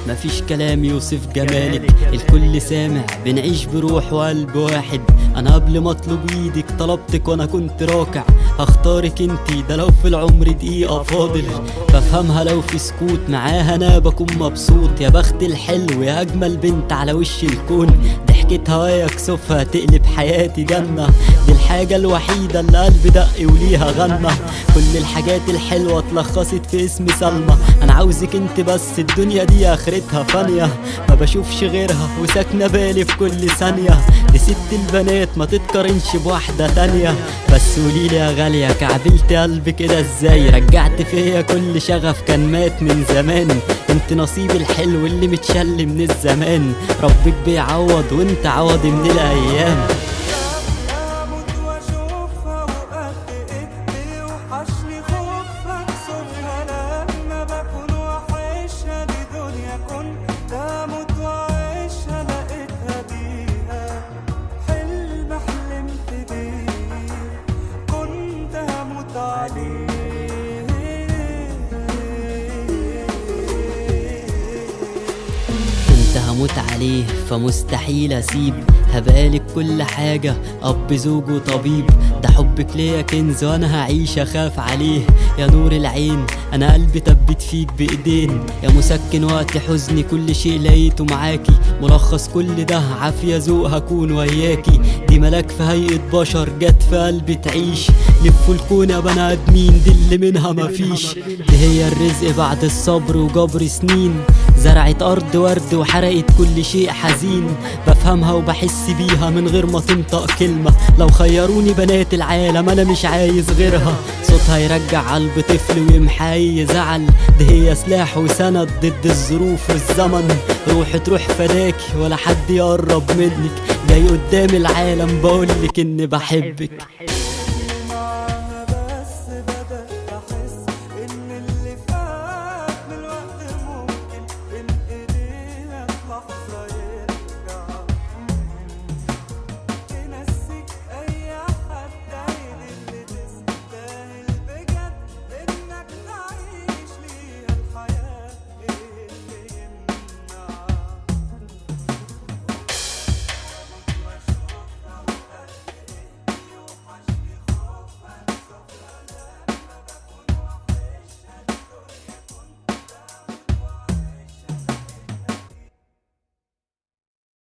مفيش كلام يوصف جمالك، الكل سامع بنعيش بروح وقلب واحد. انا قبل ما اطلب ايدك طلبتك وانا كنت راكع، هختارك انتي ده لو في العمر دقيقة فاضل. بفهمها لو في سكوت معاها انا بكون مبسوط. يا بخت الحلو يا اجمل بنت على وش الكون، ضحكة هوايا كسوفها تقلب حياتي جنة. دي الحاجة الوحيدة اللي قلبي دق وليها غنى. كل الحاجات الحلوة اتلخصت في اسم سلمى. انا عاوزك انت بس، الدنيا دي اخرتها فانية، ما بشوفش غيرها وساكنة بالي في كل ثانية. دي ست البنات ما تتقارنش بواحدة تانية. بس قوليلي يا غالية كعبلت قلبي كده ازاي، رجعت فيا كل شغف كان مات من زمان. انت نصيب الحلو اللي متشل من الزمان، ربك بيعوض وانت عوضي من الايام. كنت هموت عليه فمستحيل اسيب، هبقالك كل حاجة، اب زوج وطبيب. ده حبك ليا كنز وانا هعيش اخاف عليه. يا نور العين انا قلبي تبت فيك بايدين، يا مسكن وقت حزني كل شيء لقيته معاكي. ملخص كل ده عافية ذوق هكون وياكي. دي ملاك في هيئة بشر جت في قلبي تعيش، لفوا الكون يا بني ادمين دي اللي منها مفيش. دي هي الرزق بعد الصبر وجبر سنين، زرعت ارض ورد وحرقت كل شيء حزين. بفهمها وبحس بيها من غير ما تنطق كلمة. لو خيروني بنات العالم انا مش عايز غيرها، صوتها يرجع قلب طفل ويمحى اي زعل. دي هي سلاح وسند ضد الظروف والزمن، روح تروح فداكي ولا حد يقرب منك. جاي قدام العالم بقولك اني بحبك.